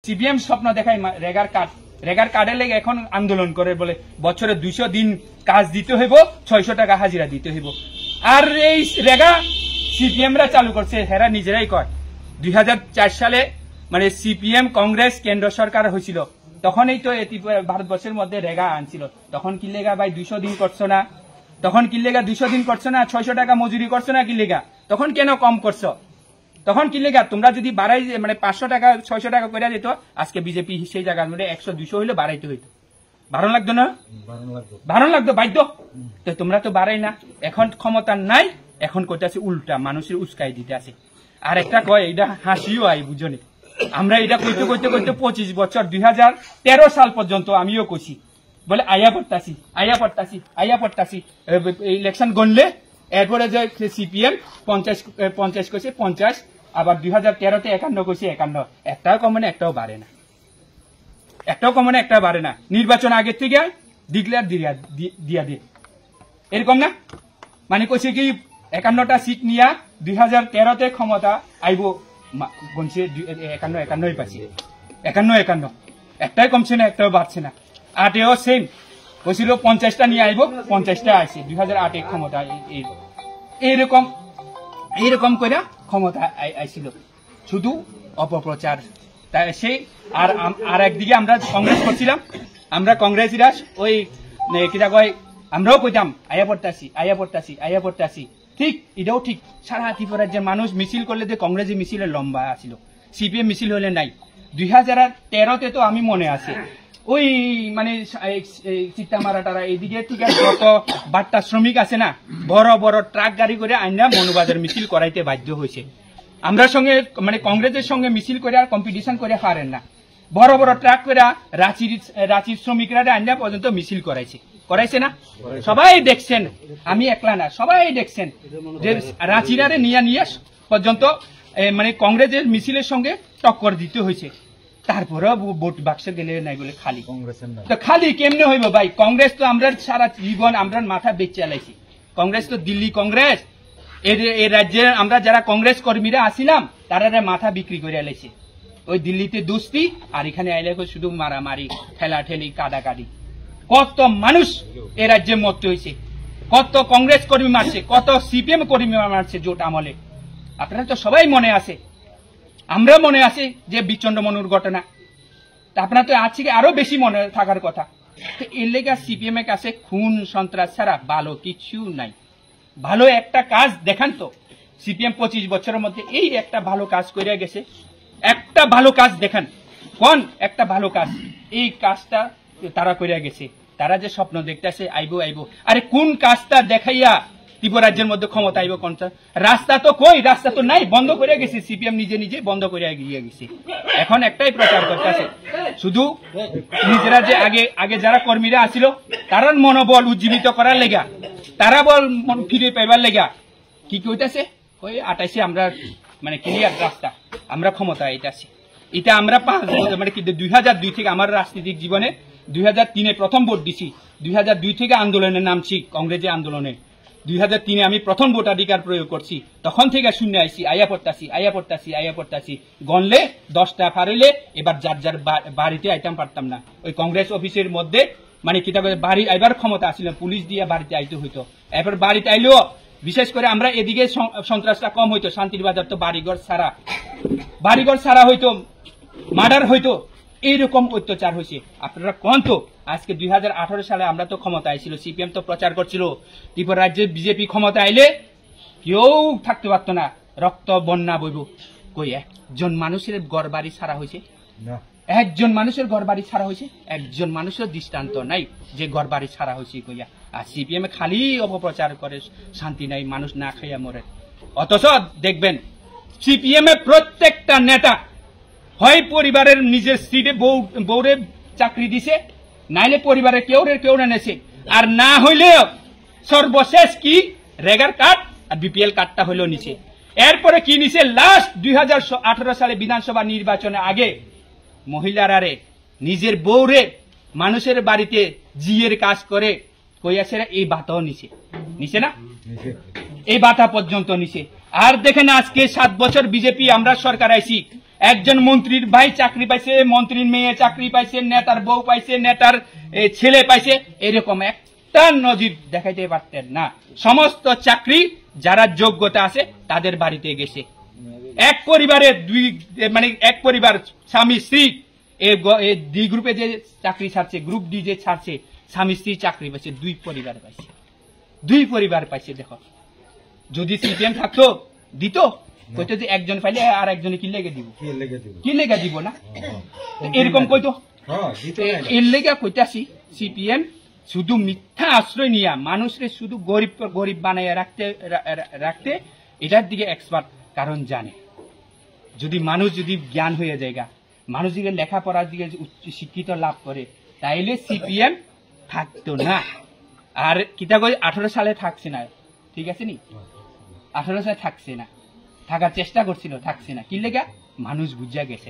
CPM স্বপ্ন দেখায় রেগার কার্ডের লেগে এখন আন্দোলন করে বলে বছরে 200 দিন কাজ দিতে হইব, 600 টাকা হাজিরা দিতে হইব। আর এই রেগা সিপিএমরা চালু করছে, হেরা নিজেরাই কয় 2004 সালে মানে সিপিএম কংগ্রেস কেন্দ্র সরকার হয়েছিল, তখনই তো ভারতবর্ষের মধ্যে রেগা আনছিল। তখন কি লেগা ভাই 200 দিন করছো না? তখন কি লেগা 200 দিন করছো না? 600 টাকা মজুরি করছো না? কি লেগা তখন কেন কম করছো? তখন কি লেগা তোমরা যদি বাড়াই মানে 500 টাকা 600 টাকা করে দিত, আজকে বিজেপি সেই জায়গার মধ্যে 100-200 হইলে বাড়াইতে হইতো। ভালো লাগতো না? ভালো লাগতো বাধ্য। তো তোমরা তো বাড়াই না, এখন ক্ষমতা নাই, এখন কইতাছে উল্টা মানুষের উস্কাই দিতে আছে। আর একটা কয় এটা হাসিও আই বুঝনি, আমরা এটা কইতে কইতে কইতে 25 বছর 2013 সাল পর্যন্ত আমিও কইছি বলে আইয়া পড়তাছি ইলেকশন গণলে এরপরে যে সিপিএম 50 কইছে 50, আবার 2013-তে 51 কইছে 51, একটাও কমে না একটাও বাড়ে না, একটাও কমে না একটাও বাড়ে না। নির্বাচন আগের থেকে ডিক্লেয়ার দিয়া দে এরকম না, মানে কইছে কি 51টা সিট নিয়া 2013-তে ক্ষমতা আইব, গনছে 51 পাইছে, 51 একটাই কমছে না একটাও বাড়ছে না। 8-এও সেম কইছিল 50টা নিয়ে আইব, 50টা আইছে 2008-এ ক্ষমতা। এইরকম করে ক্ষমতা আইছিল, শুধু অপপ্রচার। তাই সেই আর একদিকে আমরা কংগ্রেস করছিলাম, আমরা কংগ্রেসীরা ওই কিটা কয় আমরাও কইতাম আইয়া পড়তাছি। ঠিক এটাও ঠিক, সারা ত্রিপুরা রাজ্যের মানুষ মিছিল করলে যে কংগ্রেসী মিছিলে লম্বা আছিল, সিপিএম মিছিল হলে নাই। 2013-তে তো আমি মনে আছে ওই মানে চিত্তামারাটারা এইদিকে ঠিক আছে, যত বার্তা শ্রমিক আছে না, বড় বড় ট্রাক গাড়ি করে আইনা মনুবাজার মিছিল করাইতে বাধ্য হয়েছে। আমরা সঙ্গে মানে কংগ্রেসের সঙ্গে মিছিল করে আর কম্পিটিশন করে পারেন না, বড় বড় ট্রাক করে রাঁচির শ্রমিকরা আইনা পর্যন্ত মিছিল করাইছে না? সবাই দেখছেন, আমি একলা না, সবাই দেখছেন যে রাঁচিরারে নিয়ে পর্যন্ত মানে কংগ্রেসের মিছিলের সঙ্গে টক্কর দিতে হয়েছে। তারপরেও ভোট বাক্সে গেলে নাই বলে খালি, তো খালি কেমনে হইব ভাই? কংগ্রেস তো আমরা সারা জীবন আমরা মাথা বেচে আলাইছি। কংগ্রেস তো দিল্লি কংগ্রেস, এই রাজ্যে আমরা যারা কংগ্রেস কর্মীরা আসিলাম তারা মাথা বিক্রি করে আলাইছে। ওই দিল্লিতে দুস্তি, আর এখানে আইলে শুধু মারামারি, ঠেলাঠেলি, কাদাকাদি। কত মানুষ এ রাজ্যে মরতে হয়েছে, কত কংগ্রেস কর্মী মারছে, কত সিপিএম কর্মী মারছে জোট আমলে। আপনারা তো সবাই মনে আছে, আমরা মনে আছে যে বিচন্ড মনুর ঘটনা, আপনার তো আজকে আরো বেশি মনে থাকার কথা। এর লেগে সিপিএম এর কাছে খুন সন্ত্রাস ছাড়া ভালো কিছু নাই। ভালো একটা কাজ দেখান তো, সিপিএম 25 বছরের মধ্যে এই একটা ভালো কাজ করে গেছে, একটা ভালো কাজ দেখান, কোন একটা ভালো কাজ? এই কাজটা তারা করে গেছে, তারা যে স্বপ্ন দেখতেছে আইবো, আরে কোন কাজটা দেখাইয়া ত্রিপুরা রাজ্যের মধ্যে ক্ষমতা আইব? কোনটা? রাস্তা তো কই, রাস্তা তো নাই, বন্ধ করে গেছে সিপিএম, নিজে বন্ধ করে গিয়ে গেছে। এখন একটাই প্রচার করতেছে, শুধু নিজেরা যে আগে যারা কর্মীরা আসিল তারার মনোবল উজ্জীবিত করার লেগা, তারা বল ফিরে পাইবার লেগা কি কইতাছে, ওই 28-এ আমরা মানে ক্লিয়ার রাস্তা, আমরা ক্ষমতা আইতাছি। এটা আমরা মানে কি 2002 থেকে আমার রাজনৈতিক জীবনে 2003-এ প্রথম ভোট দিছি, 2002 থেকে আন্দোলনে নামছি, কংগ্রেসের আন্দোলনে। 2003-এ আমি প্রথম ভোটাধিকার প্রয়োগ করছি, তখন থেকে শূন্য আইসি, আইয়া পড়তাছি। গণলে 10টা পারিলে এবার যার বাড়িতে আইতাম পারতাম না। ওই কংগ্রেস অফিসের মধ্যে মানে কিতা বাড়ি আইবার ক্ষমতা আসছিল, পুলিশ দিয়ে বাড়িতে আইতে হইতো। এবার বাড়িতে আইলেও বিশেষ করে আমরা এদিকে সন্ত্রাসটা কম হইতো, শান্তির বাজার তো বাড়িঘর ছাড়া হইতো, মার্ডার হইতো, এইরকম অত্যাচার হয়েছে। আপনারা কোন তো আজকে 2018 সালে আমরা তো ক্ষমতা আইছিল, সিপিএম তো প্রচার করছিল ত্রিপুরা রাজ্যে বিজেপি ক্ষমতা আইলে কেউ থাকতে পারতো না, রক্ত বন্যা বইব। কই একজন মানুষের ঘর বাড়ি ছাড়া হয়েছে? একজন মানুষের ঘর বাড়ি ছাড়া হয়েছে? একজন মানুষের দৃষ্টান্ত নাই যে ঘর বাড়ি ছাড়া হয়েছে কইয়া। আর সিপিএম খালি অপপ্রচার করে, শান্তি নাই, মানুষ না খাইয়া মরে। অথচ দেখবেন সিপিএম এর প্রত্যেকটা নেতা হয় পরিবারের নিজের স্ত্রীরে বউরে চাকরি দিছে, নাইলে পরিবারের কেউ নেছে, আর না হইলে সর্বশেষ কি রেগার কার্ড আর বিপিএল কার্ডটা হইলো নিচে। এরপরে কি নিছে, লাস্ট 2018 সালে বিধানসভা নির্বাচনের আগে মহিলারা নিজের বউরে মানুষের বাড়িতে জিয়ের কাজ করে কইয়াছে, এই বাতাও নিছে না, এই বাতা পর্যন্ত নিছে। আর দেখেন আজকে 7 বছর বিজেপি আমরা সরকার আইছি, একজন মন্ত্রীর ভাই চাকরি পাইছে, মন্ত্রীর মেয়ে চাকরি পাইছে, নেতার বউ পাইছে, নেতার ছেলে পাইছে, এরকম একটা নজির দেখাইতে পারতেন না। সমস্ত চাকরি যারা যোগ্যতা আছে তাদের বাড়িতে গেছে। এক পরিবারের এক পরিবার স্বামী স্ত্রী ডি গ্রুপে যে চাকরি ছাড়ছে, গ্রুপ ডি যে ছাড়ছে, স্বামী স্ত্রী চাকরি পাইছে, দুই পরিবার পাইছে। দেখো, যদি সিপিএম থাকতো দিত, কইতো যে একজন পাইলে আর একজনে কি লেগে দিব না, এরকম কইতো। এর লেগে কইতাছি সিপিএম শুধু মিথ্যা আশ্রয় নিয়ে মানুষের শুধু গরিব বানাইয়া রাখতে এটার দিকে এক্সপার্ট। কারণ জানে যদি মানুষ যদি জ্ঞান হয়ে যায়, মানুষ যদি লেখাপড়ার দিকে উচ্চ শিক্ষিত লাভ করে, তাইলে সিপিএম থাকতো না। আর কিতা কই 18 সালে থাকছে না, ঠিক আছে নি, 18 সালে থাকছে না, থাকার চেষ্টা করছিল, থাকছে না, কি লেগা মানুষ বুঝা গেছে।